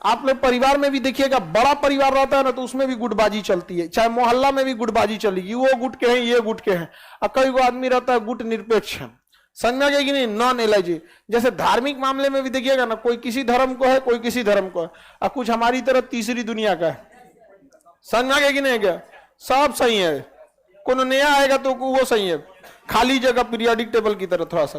आप लोग परिवार में भी देखिएगा, बड़ा परिवार रहता है ना तो उसमें भी गुटबाजी चलती है, चाहे मोहल्ला में भी गुटबाजी चलेगी, वो गुट के हैं ये गुट के हैं। और कई गो आदमी रहता है गुट निरपेक्ष है, समझ गए कि नहीं, नॉन एलर्जी। जैसे धार्मिक मामले में भी देखिएगा ना, कोई किसी धर्म को है, कोई किसी धर्म को है, और कुछ हमारी तरह तीसरी दुनिया का है, समझ गए कि नहीं क्या, सब सही है, कोनो नया आएगा तो वो सही है, खाली जगह पीरियोडिक टेबल की तरह थोड़ा सा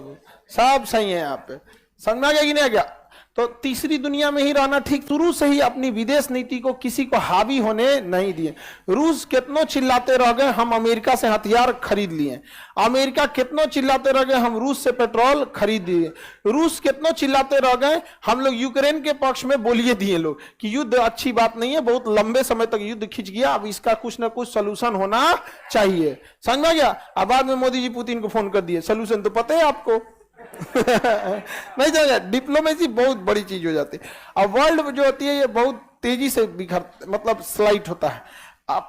सब सही है यहाँ पे, समझ गया कि नहीं क्या। तो तीसरी दुनिया में ही रहना ठीक। शुरू से ही अपनी विदेश नीति को किसी को हावी होने नहीं दिए। रूस कितनों चिल्लाते रह गए हम अमेरिका से हथियार खरीद लिए, अमेरिका कितनों चिल्लाते रह गए हम रूस से पेट्रोल खरीद लिए, रूस कितनों चिल्लाते रह गए हम लोग यूक्रेन के पक्ष में बोलिए दिए लोग कि युद्ध अच्छी बात नहीं है, बहुत लंबे समय तक युद्ध खिंच गया, अब इसका कुछ ना कुछ सोल्यूशन होना चाहिए, समझ में गया। अब बाद में मोदी जी पुतिन को फोन कर दिए, सोल्यूशन तो पता है आपको नहीं जाएगा। डिप्लोमेसी बहुत बड़ी चीज हो जाती है। अब वर्ल्ड जो होती है ये बहुत तेजी से बिखर मतलब स्लाइड होता है।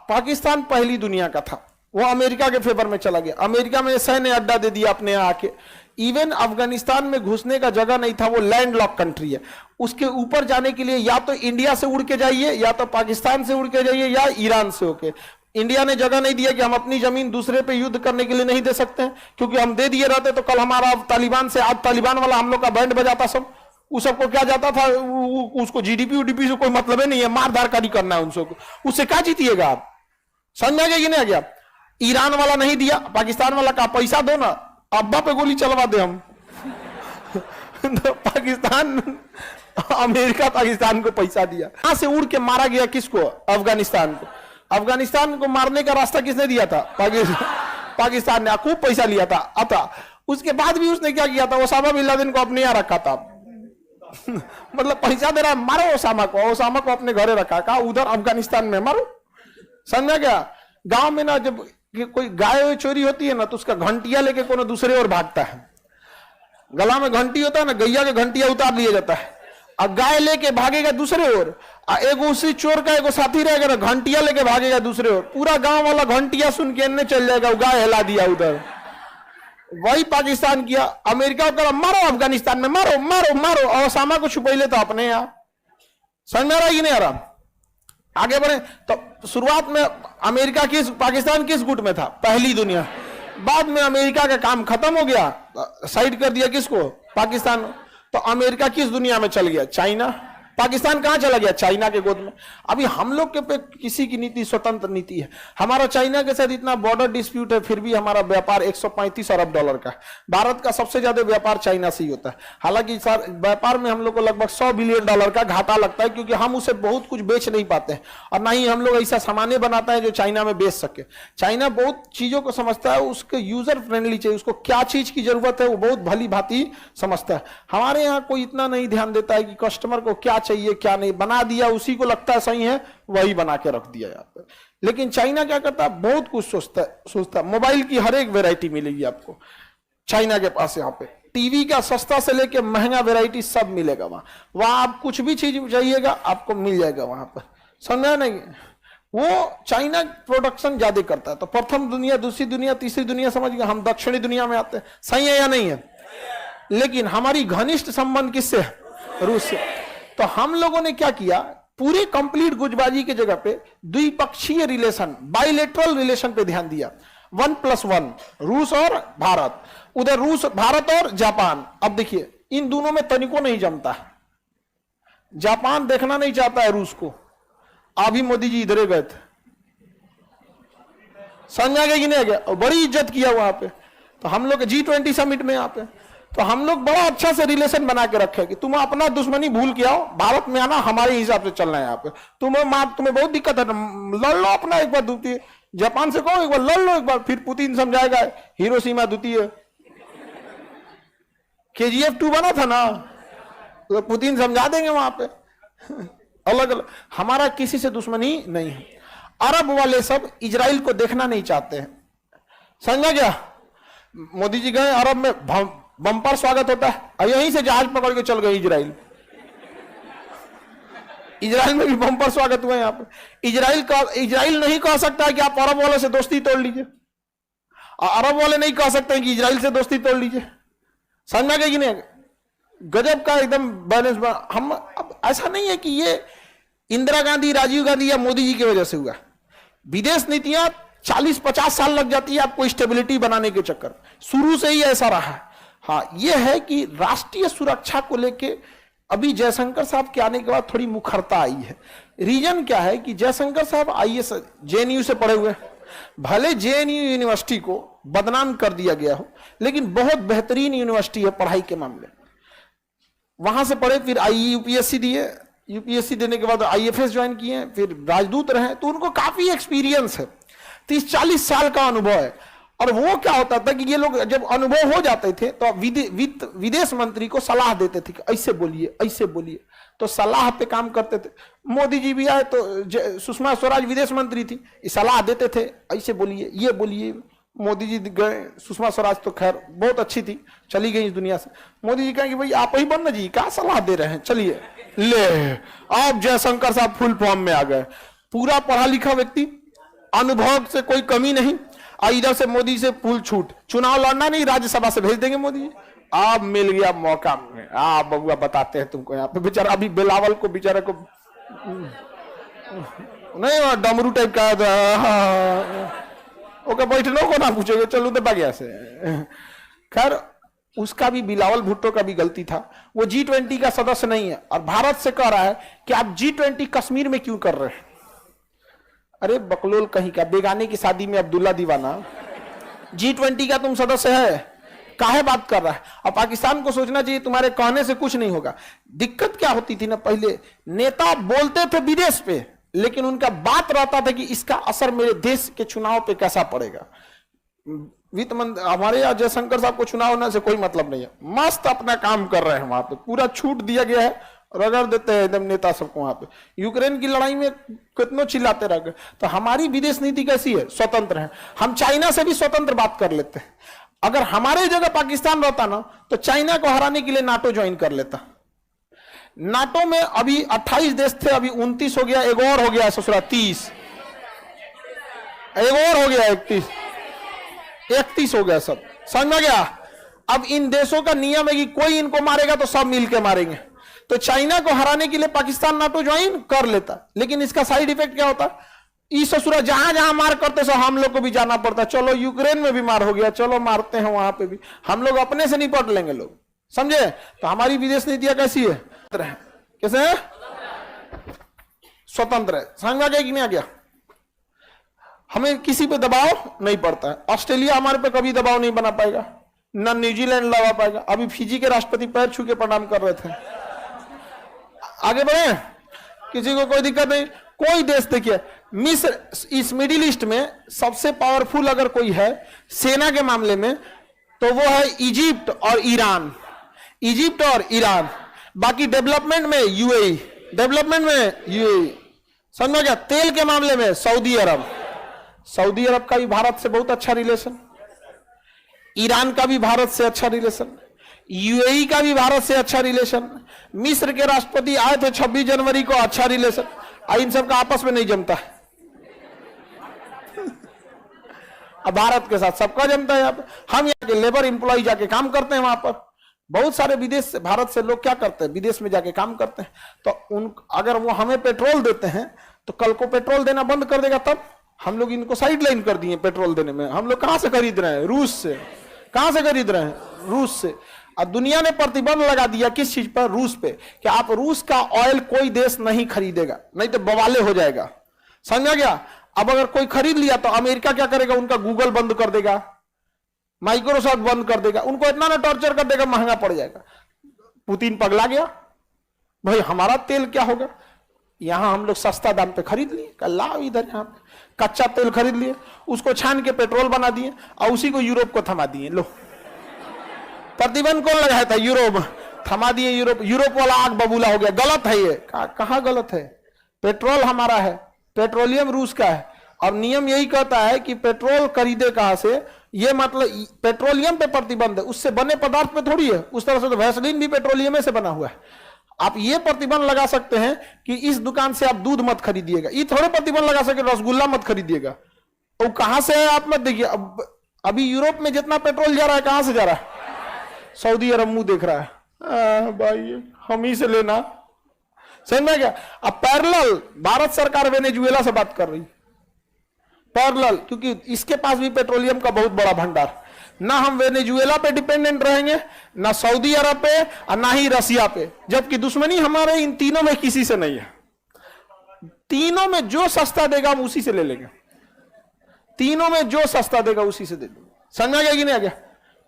पाकिस्तान पहली दुनिया का था, वो अमेरिका के फेवर में चला गया, अमेरिका में सैन्य अड्डा दे दिया अपने आके। इवन अफगानिस्तान में घुसने का जगह नहीं था, वो लैंड लॉक कंट्री है, उसके ऊपर जाने के लिए या तो इंडिया से उड़ के जाइए, या तो पाकिस्तान से उड़ के जाइए, या ईरान से होके। इंडिया ने जगह नहीं दिया कि हम अपनी जमीन दूसरे पे युद्ध करने के लिए नहीं दे सकते हैं, क्योंकि हम दे दिए रहते तो कल हमारा तालिबान से, आज तालिबान वाला हम लोग का बैंड बजाता सब, उस सबको क्या जाता था, उसको जीडीपी उडीपी से कोई मतलब नहीं है, मारधार का नहीं करना है उनको, उससे क्या जीतिएगा आप, समझ गए कि नहीं गया। ईरान वाला नहीं दिया, पाकिस्तान वाला का पैसा दो ना, अब्बा पे गोली चलवा दे हम तो पाकिस्तान, अमेरिका पाकिस्तान को पैसा दिया, यहां से उड़ के मारा गया किसको, अफगानिस्तान को। अफगानिस्तान को मारने का रास्ता किसने दिया था, पाकिस्तान ने, खूब पैसा लिया था। अतः उसके बाद भी उसने क्या किया था, ओसामा बिन लादेन को अपने यहां रखा था मतलब पैसा दे रहा है, मारो ओसामा को अपने घरे रखा, कहा उधर अफगानिस्तान में मारो, समझा क्या। गांव में ना जब कोई गाय चोरी होती है ना तो उसका घंटिया लेके कोनो दूसरे ओर भागता है, गला में घंटी होता है ना, गैया के घंटिया उतार लिया जाता है, और गाय लेके भागेगा दूसरे ओर, एगो उसी चोर का एगो साथी रहेगा ना, घंटिया लेके भागेगा दूसरे ओर, पूरा गांव वाला घंटिया सुन के इन्हें चल जाएगा, गाय हिला दिया उधर। वही पाकिस्तान किया, अमेरिका को मारो अफगानिस्तान में, मारो मारो मारो, और ओसामा को छुपा ले तो अपने यहां, समझ में आ रहा है कि नहीं आ रहा। आगे बढ़े तो शुरुआत में अमेरिका पाकिस्तान किस गुट में था, पहली दुनिया। बाद में अमेरिका का काम खत्म हो गया, साइड कर दिया किसको, पाकिस्तान। तो अमेरिका किस दुनिया में चल गया, चाइना। पाकिस्तान कहां चला गया, चाइना के गोद में। अभी हम लोग के पे किसी की नीति स्वतंत्र नीति है। हमारा चाइना के साथ इतना बॉर्डर डिस्प्यूट है, फिर भी हमारा व्यापार 135 अरब डॉलर का। भारत का सबसे ज्यादा व्यापार चाइना से ही होता है। हालांकि सर व्यापार में हम लोग को लगभग 100 बिलियन डॉलर का घाटा लगता है, क्योंकि हम उसे बहुत कुछ बेच नहीं पाते हैं, और ना ही हम लोग ऐसा सामान्य बनाता है जो चाइना में बेच सके। चाइना बहुत चीजों को समझता है, उसके यूजर फ्रेंडली चाहिए, उसको क्या चीज की जरूरत है वो बहुत भली भांति समझता है। हमारे यहाँ कोई इतना नहीं ध्यान देता है कि कस्टमर को क्या चाहिए क्या नहीं, बना दिया उसी को लगता है सही है वही बना के रख दिया यहाँ पे। लेकिन चाइना क्या करता है, बहुत कुछ सोचता है। मोबाइल की हर एक वेराइटी मिलेगी आपको चाइना के पास। यहाँ पे टीवी का सस्ता से लेके महंगा वेराइटी सब मिलेगा वहां आप कुछ भी चीज चाहिएगा आपको मिल जाएगा वहां पर, समझा नहीं। वो चाइना प्रोडक्शन ज्यादा करता है। तो प्रथम दुनिया, दूसरी दुनिया, तीसरी दुनिया समझ गए, हम दक्षिणी दुनिया में आते हैं, सही है या नहीं है। लेकिन हमारी घनिष्ठ संबंध किससे है, रूस से। तो हम लोगों ने क्या किया, पूरी कंप्लीट गुटबाजी की जगह पे द्विपक्षीय रिलेशन, बाइलेटरल रिलेशन पे ध्यान दिया। 1+1 रूस और भारत, उधर रूस भारत और जापान। अब देखिए इन दोनों में तनिको नहीं जमता है, जापान देखना नहीं चाहता है रूस को। अभी मोदी जी इधर गए थे, समझा गया कि नहीं गया, और बड़ी इज्जत किया वहां पे। तो हम लोग G20 समिट में यहाँ पे, तो हम लोग बड़ा अच्छा से रिलेशन बना के रखे कि तुम अपना दुश्मनी भूल के आओ, भारत में आना, हमारे हिसाब से चलना है यहाँ पे। तुम्हें बहुत दिक्कत है, लड़ लो अपना एक बार द्वितीय, जापान से कहो एक बार लड़ लो एक बार, फिर पुतिन समझाएगा हिरोशिमा द्वितीय। KGF 2 बना था ना, तो पुतिन समझा देंगे वहां पे। अलग अलग, हमारा किसी से दुश्मनी नहीं है। अरब वाले सब इजराइल को देखना नहीं चाहते हैं, समझा क्या। मोदी जी गए अरब में, बम्पर स्वागत होता है, और यहीं से जहाज पकड़ के चल गए इजराइल। इजराइल में भी बम्पर स्वागत हुआ यहाँ पे। इजराइल नहीं कह सकता है कि आप अरब वाले से दोस्ती तोड़ लीजिए, और अरब वाले नहीं कह सकते हैं कि इजराइल से दोस्ती तोड़ लीजिए, समझा गया कि नहीं। गजब का एकदम बैलेंस। हम अब ऐसा नहीं है कि ये इंदिरा गांधी, राजीव गांधी या मोदी जी की वजह से हुआ। विदेश नीतियां 40-50 साल लग जाती है आपको स्टेबिलिटी बनाने के चक्कर, शुरू से ही ऐसा रहा है। हाँ, यह है कि राष्ट्रीय सुरक्षा को लेके अभी जयशंकर साहब के आने के बाद थोड़ी मुखरता आई है। रीजन क्या है कि जयशंकर साहब आईएएस जेएनयू से पढ़े हुए, भले जेएनयू यूनिवर्सिटी को बदनाम कर दिया गया हो, लेकिन बहुत बेहतरीन यूनिवर्सिटी है पढ़ाई के मामले। वहां से पढ़े, फिर यूपीएससी दिए, यूपीएससी देने के बाद आईएफएस ज्वाइन किए, फिर राजदूत रहे, तो उनको काफी एक्सपीरियंस है, 30-40 साल का अनुभव है। और वो क्या होता था कि ये लोग जब अनुभव हो जाते थे तो विदेश मंत्री को सलाह देते थे कि ऐसे बोलिए, ऐसे बोलिए, तो सलाह पे काम करते थे। मोदी जी भी आए तो सुषमा स्वराज विदेश मंत्री थी, सलाह देते थे, ऐसे बोलिए, ये बोलिए। मोदी जी गए, सुषमा स्वराज तो खैर बहुत अच्छी थी, चली गई इस दुनिया से। मोदी जी कहें कि भाई आप ही बनना जी, क्या सलाह दे रहे हैं, चलिए। ले आप जयशंकर साहब फुल फॉर्म में आ गए, पूरा पढ़ा लिखा व्यक्ति, अनुभव से कोई कमी नहीं। इधर से मोदी से फुल छूट, चुनाव लड़ना नहीं, राज्यसभा से भेज देंगे मोदी जी। आप मिल गया मौका, आप बबुआ बताते हैं तुमको। यहाँ पे बेचारा अभी बिलावल को, बेचारे को नहीं डमरू टाइप का ओके, बैठने को ना पूछेगा, चलो तो गया से। खैर उसका भी, बिलावल भुट्टो का भी गलती था, वो G20 का सदस्य नहीं है और भारत से कह रहा है कि आप G20 कश्मीर में क्यों कर रहे हैं। अरे बकलोल कहीं का, बेगाने की शादी में अब्दुल्ला दीवाना, G20 का तुम सदस्य है, काहे बात कर रहा है। और पाकिस्तान को सोचना चाहिए तुम्हारे कहने से कुछ नहीं होगा। दिक्कत क्या होती थी ना, पहले नेता बोलते थे विदेश पे, लेकिन उनका बात रहता था कि इसका असर मेरे देश के चुनाव पे कैसा पड़ेगा। वित्त मंत्री हमारे यहाँ जयशंकर साहब को चुनाव होने से कोई मतलब नहीं है, मस्त अपना काम कर रहे हैं, वहां पे पूरा छूट दिया गया है, रगड़ देते हैं एकदम नेता सबको। वहां पे यूक्रेन की लड़ाई में कितनों चिल्लाते रह गए। तो हमारी विदेश नीति कैसी है, स्वतंत्र है। हम चाइना से भी स्वतंत्र बात कर लेते हैं। अगर हमारे जगह पाकिस्तान रहता ना, तो चाइना को हराने के लिए नाटो ज्वाइन कर लेता। नाटो में अभी 28 देश थे, अभी 29 हो गया, एक और हो गया ससुरा 30, एक और हो गया 31 हो गया, सब समझ में गया। अब इन देशों का नियम है कि कोई इनको मारेगा तो सब मिलके मारेंगे। तो चाइना को हराने के लिए पाकिस्तान नाटो ज्वाइन कर लेता, लेकिन इसका साइड इफेक्ट क्या होता, इस ससुरा जहां जहां मार करते सो हम लोग को भी जाना पड़ता। चलो यूक्रेन में भी मार हो गया, चलो मारते हैं वहां पे भी, हम लोग अपने से निपट लेंगे लोग, समझे। तो हमारी विदेश नीतियां कैसी है, कैसे है, स्वतंत्र है। समझ में आ गया कि नहीं आ गया। हमें किसी पे दबाव नहीं पड़ता है। ऑस्ट्रेलिया हमारे पे कभी दबाव नहीं बना पाएगा, ना न्यूजीलैंड लगा पाएगा। अभी फिजी के राष्ट्रपति पैर छू के प्रणाम कर रहे थे। आगे बढ़े, किसी को कोई दिक्कत नहीं। कोई देश देखिए, मिस्र इस मिडिल ईस्ट में सबसे पावरफुल अगर कोई है सेना के मामले में, तो वो है इजिप्ट और ईरान। इजिप्ट और ईरान, बाकी डेवलपमेंट में यूएई, डेवलपमेंट में यूएई, समझ में गया। तेल के मामले में सऊदी अरब, सऊदी अरब का भी भारत से बहुत अच्छा रिलेशन, ईरान का भी भारत से अच्छा रिलेशन, यूएई का भी भारत से अच्छा रिलेशन। मिस्र के राष्ट्रपति आए थे 26 जनवरी को, अच्छा रिलेशन। इन सब का आपस में नहीं जमता है। अब भारत के साथ सबका जमता है। हम यहाँ के लेबर एम्प्लॉय जाके काम करते हैं वहां पर। बहुत सारे विदेश से, भारत से लोग क्या करते हैं, विदेश में जाके काम करते हैं। तो अगर वो हमें पेट्रोल देते हैं तो कल को पेट्रोल देना बंद कर देगा, तब हम लोग इनको साइड लाइन कर दिए पेट्रोल देने में। हम लोग कहां से खरीद रहे हैं, रूस से। कहां से खरीद रहे हैं, रूस से। और दुनिया ने प्रतिबंध लगा दिया किस चीज पर, रूस पे, कि आप रूस का ऑयल कोई देश नहीं खरीदेगा, नहीं तो बवाले हो जाएगा। समझा गया। अब अगर कोई खरीद लिया तो अमेरिका क्या करेगा, उनका गूगल बंद कर देगा, माइक्रोसॉफ्ट बंद कर देगा, उनको इतना ना टॉर्चर कर देगा, महंगा पड़ जाएगा। पुतिन पगला गया, भाई हमारा तेल क्या होगा, यहां हम लोग सस्ता दाम पे खरीद लिए, लाओ इधर, यहां पे कच्चा तेल खरीद लिए, उसको छान के पेट्रोल बना दिए और उसी को यूरोप को थमा दिए। लो, प्रतिबंध कौन लगाया था, यूरोप, थमा दिए यूरोप। यूरोप वाला आग बबूला हो गया। गलत है ये, कहां गलत है, पेट्रोल हमारा है, पेट्रोलियम रूस का है। और नियम यही कहता है कि पेट्रोल खरीदे कहां से, ये मतलब पेट्रोलियम पे प्रतिबंध है, उससे बने पदार्थ पे थोड़ी है। उस तरह से तो वैसलीन भी पेट्रोलियम से बना हुआ है। आप ये प्रतिबंध लगा सकते हैं कि इस दुकान से आप दूध मत खरीदिएगा, ये थोड़े प्रतिबंध लगा सके रसगुल्ला मत खरीदिएगा। तो कहां से है आप मत देखिए। अभी यूरोप में जितना पेट्रोल जा रहा है, कहां से जा रहा है, सऊदी अरब मुंह देख रहा है। भाई हम ही से लेना, समझ में क्या। अब पैरेलल भारत सरकार वेनेजुएला से बात कर रही, पैरेलल, क्योंकि इसके पास भी पेट्रोलियम का बहुत बड़ा भंडार। ना हम वेनेजुएला पे डिपेंडेंट रहेंगे, ना सऊदी अरब पे, और ना ही रसिया पे, जबकि दुश्मनी हमारे इन तीनों में किसी से नहीं है। तीनों में जो सस्ता देगा हम उसी से ले लेंगे, तीनों में जो सस्ता देगा उसी से दे देंगे। समझ आ गया कि नहीं आ गया?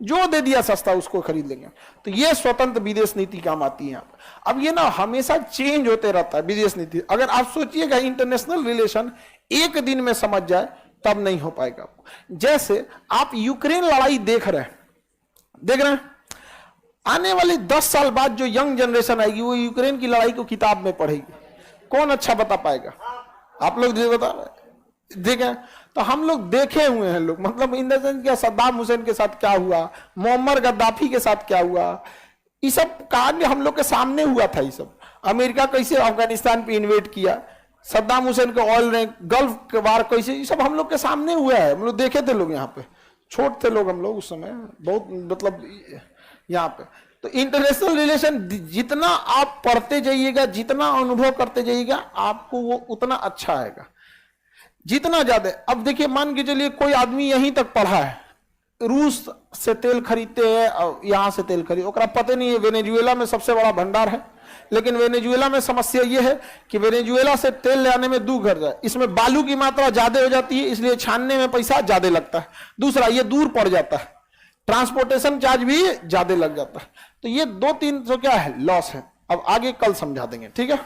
जो दे दिया सस्ता उसको खरीद लेंगे। तो ये स्वतंत्र विदेश नीति काम आती है। अब ये ना हमेशा चेंज होते रहता है विदेश नीति। अगर आप सोचिएगा इंटरनेशनल रिलेशन एक दिन में समझ जाए तब नहीं हो पाएगा। जैसे आप यूक्रेन लड़ाई देख रहे हैं, आने वाले 10 साल बाद जो यंग जनरेशन आएगी वो यूक्रेन की लड़ाई को किताब में पढ़ेगी। कौन अच्छा बता पाएगा? आप लोग बता रहे देखें, तो हम लोग देखे हुए हैं लोग, मतलब इन द सेंस क्या सद्दाम हुसैन के साथ क्या हुआ, मोहम्मद गद्दाफी के साथ क्या हुआ, ये सब कहानी हम लोग के सामने हुआ था। ये सब अमेरिका कैसे अफगानिस्तान पे इन्वेट किया, सद्दाम हुसैन के ऑयल ने गल्फ के वार कैसे, ये सब हम लोग के सामने हुआ है। हम लोग देखे थे लोग, यहाँ पे छोटे थे लोग हम लोग उस समय, बहुत मतलब यहाँ पे। तो इंटरनेशनल रिलेशन जितना आप पढ़ते जाइएगा, जितना अनुभव करते जाइएगा, आपको वो उतना अच्छा आएगा, जितना ज्यादा। अब देखिए मान के चलिए कोई आदमी यहीं तक पढ़ा है, रूस से तेल खरीदते हैं, यहां से तेल खरीद, ओकरा पता नहीं है वेनेजुएला में सबसे बड़ा भंडार है। लेकिन वेनेजुएला में समस्या यह है कि वेनेजुएला से तेल ले आने में 2 घर जाए, इसमें बालू की मात्रा ज्यादा हो जाती है, इसलिए छानने में पैसा ज्यादा लगता है। दूसरा, ये दूर पड़ जाता है, ट्रांसपोर्टेशन चार्ज भी ज्यादा लग जाता है। तो ये 2-3 क्या है, लॉस है। अब आगे कल समझा देंगे, ठीक है।